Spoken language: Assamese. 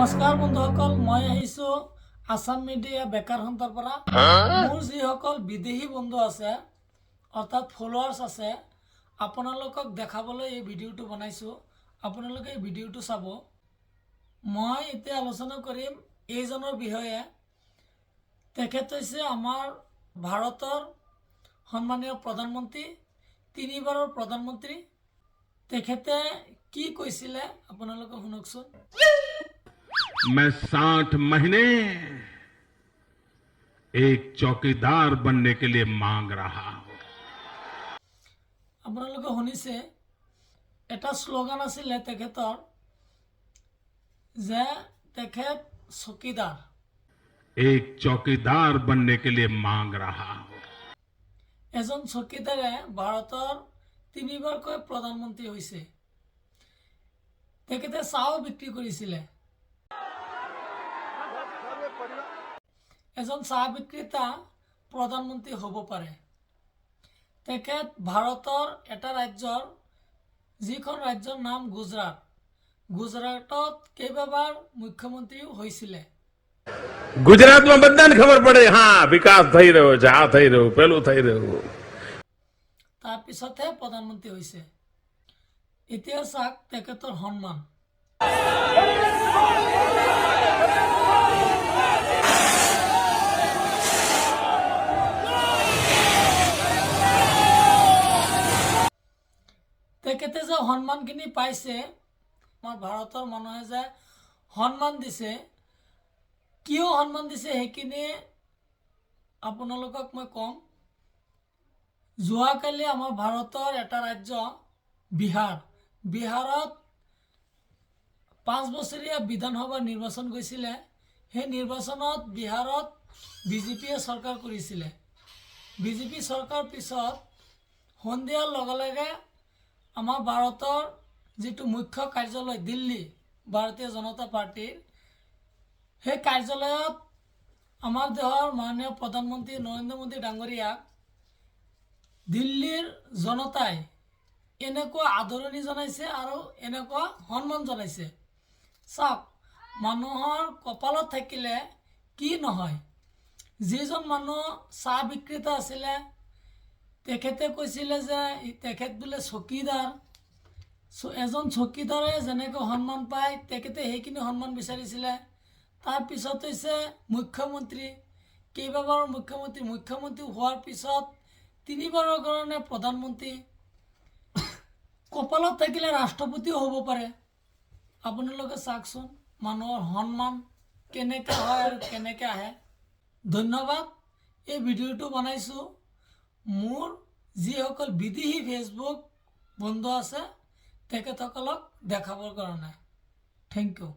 নমস্কাৰ বন্ধুসকল, মই আহিছো আসাম মিডিয়া বেকাৰ সন্থাৰ পৰা। মোৰ যিসকল বিদেশী বন্ধু আছে অৰ্থাৎ ফলোৱাৰ্স আছে, আপোনালোকক দেখাবলৈ এই ভিডিঅ'টো বনাইছো। আপোনালোকে এই ভিডিঅ'টো চাব। মই এতিয়া আলোচনা কৰিম এইজনৰ বিষয়ে। তেখেত হৈছে আমাৰ ভাৰতৰ সন্মানীয় প্ৰধানমন্ত্ৰী, 3 বাৰৰ প্ৰধানমন্ত্ৰী। তেখেতে কি কৈছিলে আপোনালোকে শুনকচোন। मैं 60 महीने एक चौकीदार बनने के लिए मांग रहा हूं। আপোনালোকে শুনিছে, এটা শ্লোগান আছিলে তেখেতৰ যে তেখেত চকীদাৰ। एक चौकीदार बनने के लिए मांग रहा हूं। এজন চকীদাৰে ভাৰতৰ 3 বাৰকৈ প্ৰধানমন্ত্ৰী হৈছে। তেখেতে চাও বিক্ৰী কৰিছিলে। এজন চাহ বিক্ৰেতা প্ৰধানমন্ত্ৰী হ'ব পাৰে। তেখেত ভাৰতৰ এটা ৰাজ্যৰ, যিখন ৰাজ্যৰ নাম গুজৰাট, গুজৰাটত কেইবাবাৰ মুখ্যমন্ত্ৰীও হৈছিলে। गुजरात में बधाने खबर पड़े, हाँ विकास थई रह्यो छे, आ थई रह्यो, पेलुं थई रह्यो। তাৰপিছতহে প্ৰধানমন্ত্ৰী হৈছে। এতিয়া চাওক তেখেতৰ সন্মান। তেখেতে যে সন্মানখিনি পাইছে, আমাৰ ভাৰতৰ মানুহে যে সন্মান দিছে, কিয় সন্মান দিছে সেইখিনি আপোনালোকক মই কম। যোৱাকালি আমাৰ ভাৰতৰ এটা ৰাজ্য বিহাৰত 5 বছৰীয়া বিধানসভা নিৰ্বাচন গৈছিলে। সেই নিৰ্বাচনত বিহাৰত বিজেপিয়ে চৰকাৰ কৰিছিলে। বিজেপি চৰকাৰ পিছত সন্ধিয়াৰ লগে লগে আমাৰ ভাৰতৰ যিটো মুখ্য কাৰ্যালয় দিল্লী, ভাৰতীয় জনতা পাৰ্টিৰ, সেই কাৰ্যালয়ত আমাৰ দেশৰ মাননীয় প্ৰধানমন্ত্ৰী নৰেন্দ্ৰ মোদী ডাঙৰীয়াক দিল্লীৰ জনতাই এনেকুৱা আদৰণি জনাইছে আৰু এনেকুৱা সন্মান জনাইছে। চাওক, মানুহৰ কপালত থাকিলে কি নহয়। যিজন মানুহ চাহ বিক্ৰেতা আছিলে, তেখেতে কৈছিলে যে তেখেত বোলে চকীদাৰ। এজন চকীদাৰে যেনেকৈ সন্মান পায়, তেখেতে সেইখিনি সন্মান বিচাৰিছিলে। তাৰপিছত হৈছে মুখ্যমন্ত্ৰী, কেইবাবাৰৰ মুখ্যমন্ত্ৰী হোৱাৰ পিছত 3 বাৰৰ কাৰণে প্ৰধানমন্ত্ৰী। কপালত থাকিলে ৰাষ্ট্ৰপতিও হ'ব পাৰে। আপোনালোকে চাওকচোন মানুহৰ সন্মান কেনেকৈ হয় আৰু কেনেকৈ আহে। ধন্যবাদ। এই ভিডিঅ'টো বনাইছোঁ মোৰ যিসকল বিদেশী ফেচবুক বন্ধু আছে তেখেতসকলক দেখাবৰ কাৰণে। Thank U.